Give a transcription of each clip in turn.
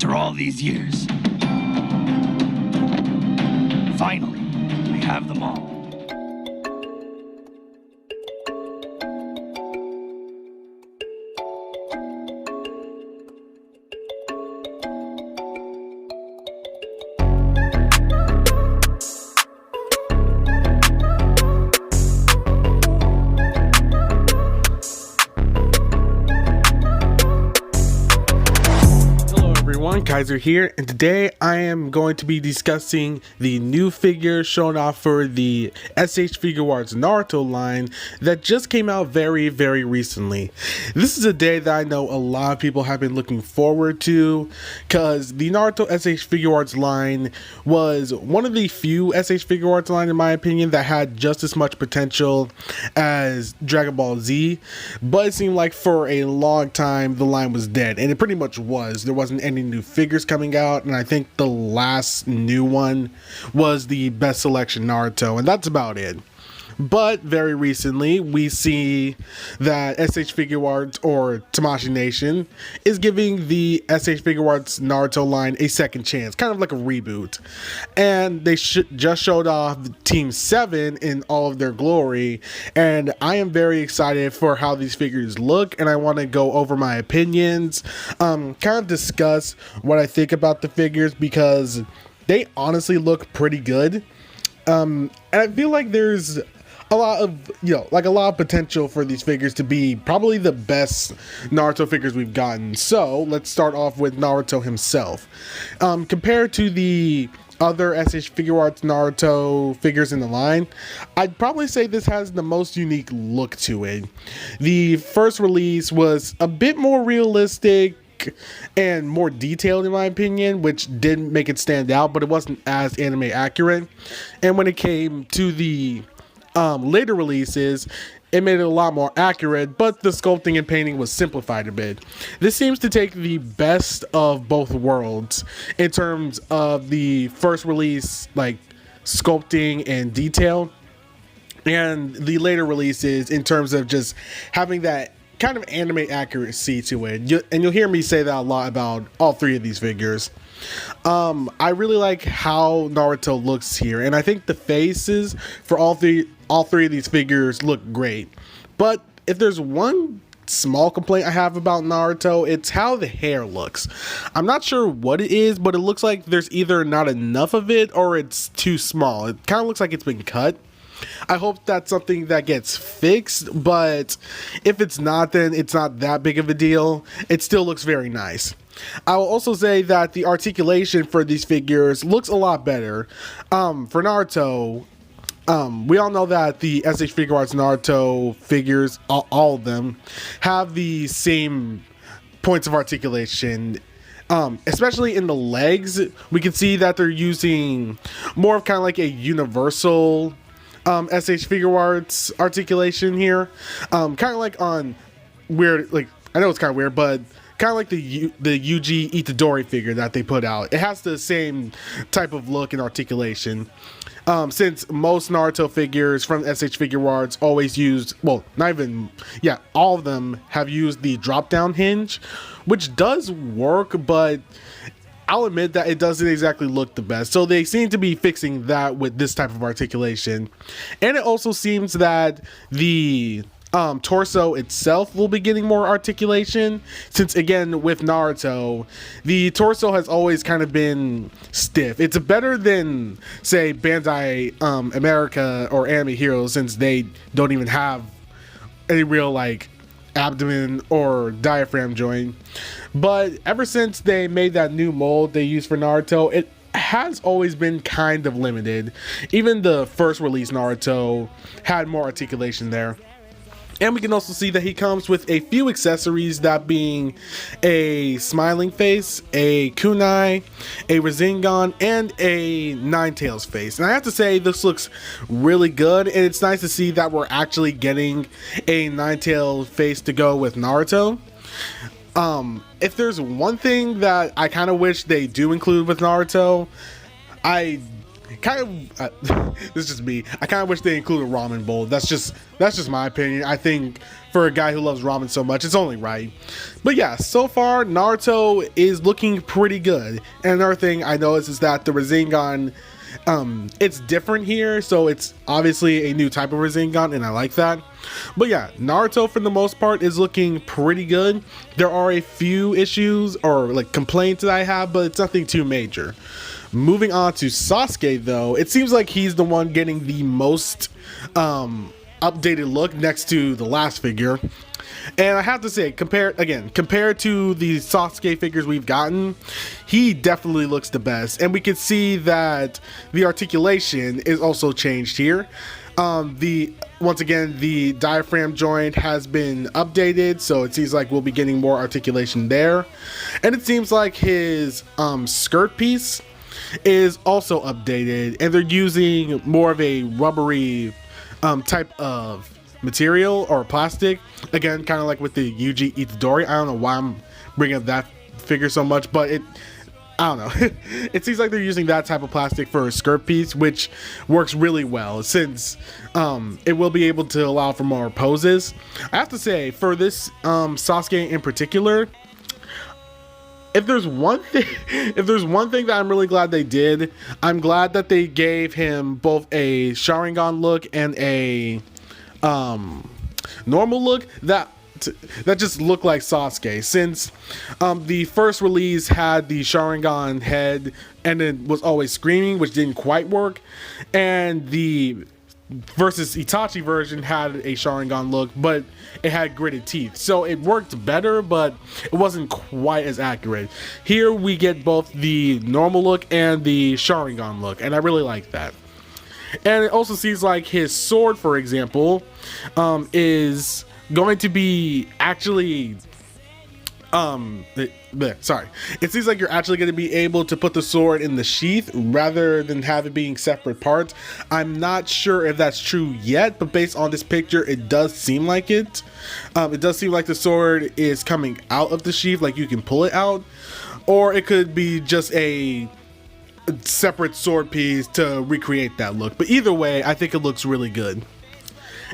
After all these years. Finally, we have them all. Kaiser here, and today I am going to be discussing the new figure shown off for the SH Figuarts Naruto line that just came out very recently. This is a day that I know a lot of people have been looking forward to, because the Naruto SH Figuarts line was one of the few SH Figuarts line, in my opinion, that had just as much potential as Dragon Ball Z, but it seemed like for a long time the line was dead, and it pretty much was. There wasn't any new figures coming out, and I think the last new one was the Best Selection Naruto, and that's about it. But very recently, we see that SH Figuarts, or Tamashii Nation, is giving the SH Figuarts Naruto line a second chance, kind of like a reboot. And they just showed off Team 7 in all of their glory, and I am very excited for how these figures look, and I want to go over my opinions, kind of discuss what I think about the figures, because they honestly look pretty good. And I feel like there's a lot of potential for these figures to be probably the best Naruto figures we've gotten. So let's start off with Naruto himself. Compared to the other SH Figuarts Naruto figures in the line, I'd probably say this has the most unique look to it. The first release was a bit more realistic and more detailed, in my opinion, which did make it stand out, but it wasn't as anime accurate. And when it came to the later releases, it made it a lot more accurate, but the sculpting and painting was simplified a bit. This seems to take the best of both worlds in terms of the first release, like sculpting and detail, and the later releases in terms of just having that kind of anime accuracy to it. And you'll hear me say that a lot about all three of these figures. I really like how Naruto looks here, and I think the faces for all three of these figures look great. But if there's one small complaint I have about Naruto, it's how the hair looks. I'm not sure what it is, but it looks like there's either not enough of it or it's too small. It kind of looks like it's been cut. I hope that's something that gets fixed, but if it's not, then it's not that big of a deal. It still looks very nice. I will also say that the articulation for these figures looks a lot better. For Naruto, we all know that the SH Figuarts Naruto figures, all of them, have the same points of articulation. Especially in the legs, we can see that they're using more of kind of like a universal SH Figuarts articulation here. Kind of like on weird, like, I know it's kind of weird, but kind of like the Yuji Itadori figure that they put out. It has the same type of look and articulation. Since most Naruto figures from SH Figuarts always used, well, not even, yeah, all of them have used the drop down hinge, which does work, but I'll admit that it doesn't exactly look the best. So they seem to be fixing that with this type of articulation. And it also seems that the torso itself will be getting more articulation, since again with Naruto the torso has always kind of been stiff. It's better than, say, Bandai America or Anime Heroes, since they don't even have any real like abdomen or diaphragm joint. But ever since they made that new mold they use for Naruto, it has always been kind of limited. Even the first release Naruto had more articulation there. And we can also see that he comes with a few accessories, that being a smiling face, a kunai, a Rasengan, and a Ninetales face. And I have to say, this looks really good, and it's nice to see that we're actually getting a Ninetales face to go with Naruto. If there's one thing that I kind of wish they do include with Naruto, I kind of this is just me. I kind of wish they included ramen bowl. That's just my opinion. I think for a guy who loves ramen so much, it's only right. But yeah, so far Naruto is looking pretty good. And another thing I noticed is that the Rasengan, it's different here, so it's obviously a new type of Rasengan, and I like that. But yeah, Naruto for the most part is looking pretty good. There are a few issues or like complaints that I have, but it's nothing too major. Moving on to Sasuke though, it seems like he's the one getting the most updated look next to the last figure. And I have to say, compared to the Sasuke figures we've gotten, he definitely looks the best. And we can see that the articulation is also changed here. Once again, the diaphragm joint has been updated, so it seems like we'll be getting more articulation there. And it seems like his skirt piece is also updated, and they're using more of a rubbery type of material or plastic, again kind of like with the Yuji Itadori. I don't know why I'm bringing up that figure so much, but I don't know. It seems like they're using that type of plastic for a skirt piece, which works really well since it will be able to allow for more poses. I have to say, for this Sasuke in particular, if there's one thing that I'm really glad they did, I'm glad that they gave him both a Sharingan look and a normal look that just looked like Sasuke, since the first release had the Sharingan head and it was always screaming, which didn't quite work, and the versus Itachi version had a Sharingan look, but it had gritted teeth, so it worked better, but it wasn't quite as accurate. Here we get both the normal look and the Sharingan look, and I really like that. And it also seems like his sword, for example, is going to be actually it seems like you're actually going to be able to put the sword in the sheath rather than have it being separate parts. I'm not sure if that's true yet, but based on this picture, it does seem like it. It does seem like the sword is coming out of the sheath, like you can pull it out, or it could be just a separate sword piece to recreate that look. But either way, I think it looks really good.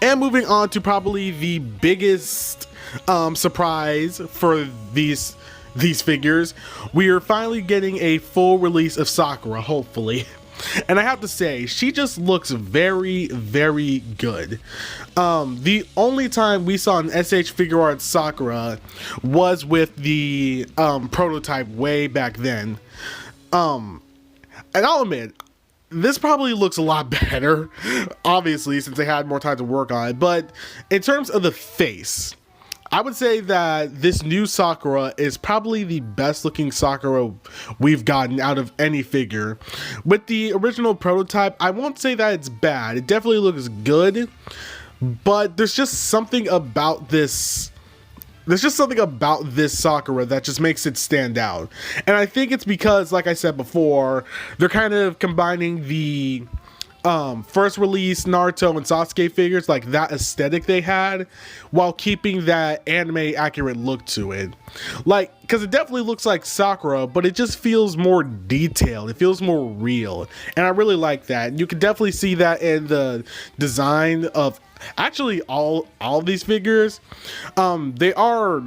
And moving on to probably the biggest surprise for these figures, we are finally getting a full release of Sakura, hopefully. And I have to say, she just looks very, very good. The only time we saw an SH Figuarts Sakura was with the prototype way back then. And I'll admit, this probably looks a lot better, obviously, since they had more time to work on it. But in terms of the face, I would say that this new Sakura is probably the best looking Sakura we've gotten out of any figure. With the original prototype, I won't say that it's bad. It definitely looks good, but there's just something about this. There's just something about this Sakura that just makes it stand out. And I think it's because, like I said before, they're kind of combining the first release Naruto and Sasuke figures, like that aesthetic they had, while keeping that anime accurate look to it. Like, because it definitely looks like Sakura, but it just feels more detailed. It feels more real. And I really like that. You can definitely see that in the design of actually all of these figures. They are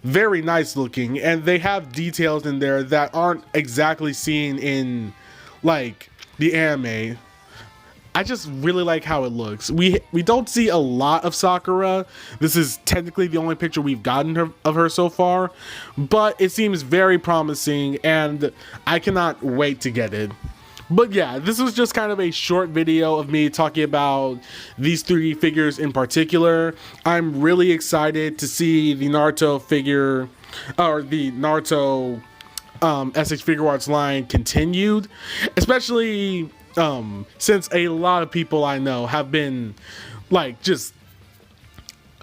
very nice looking, and they have details in there that aren't exactly seen in like the anime. I just really like how it looks. We don't see a lot of Sakura. This is technically the only picture we've gotten of her so far, but it seems very promising, and I cannot wait to get it. But yeah, this was just kind of a short video of me talking about these three figures in particular. I'm really excited to see the Naruto figure, or the Naruto SH Figuarts line continued, especially since a lot of people I know have been like just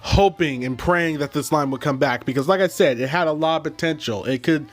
hoping and praying that this line would come back, because like I said, it had a lot of potential. It could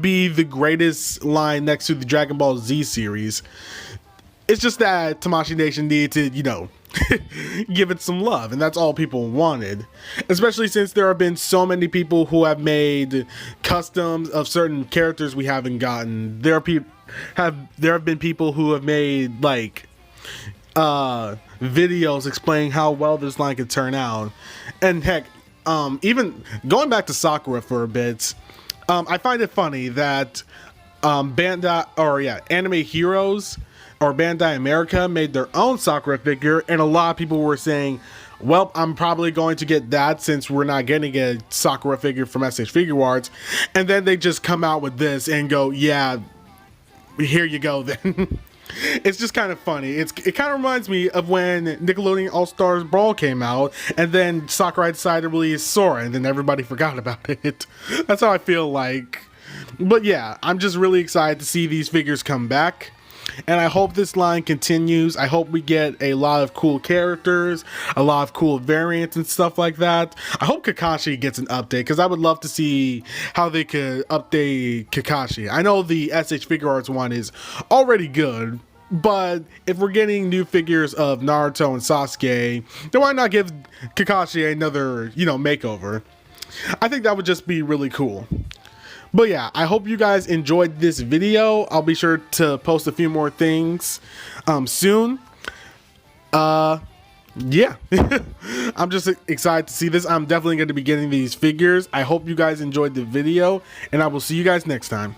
be the greatest line next to the Dragon Ball Z series. It's just that Tamashii Nation needed to, give it some love, and that's all people wanted, especially since there have been so many people who have made customs of certain characters we haven't gotten. There have been people who have made like videos explaining how well this line could turn out, and heck, even going back to Sakura for a bit, I find it funny that Anime Heroes or Bandai America made their own Sakura figure, and a lot of people were saying, well, I'm probably going to get that since we're not getting a Sakura figure from SH Figuarts, and then they just come out with this and go, yeah, here you go then. It's just kind of funny. It kind of reminds me of when Nickelodeon All-Stars Brawl came out, and then Sakurai decided to release Sora, and then everybody forgot about it. That's how I feel like. But yeah, I'm just really excited to see these figures come back, and I hope this line continues. I hope we get a lot of cool characters, a lot of cool variants and stuff like that. I hope Kakashi gets an update, because I would love to see how they could update Kakashi. I know the SH Figuarts one is already good, but if we're getting new figures of Naruto and Sasuke, then why not give Kakashi another, makeover? I think that would just be really cool. But yeah, I hope you guys enjoyed this video. I'll be sure to post a few more things soon. Yeah. I'm just excited to see this. I'm definitely going to be getting these figures. I hope you guys enjoyed the video, and I will see you guys next time.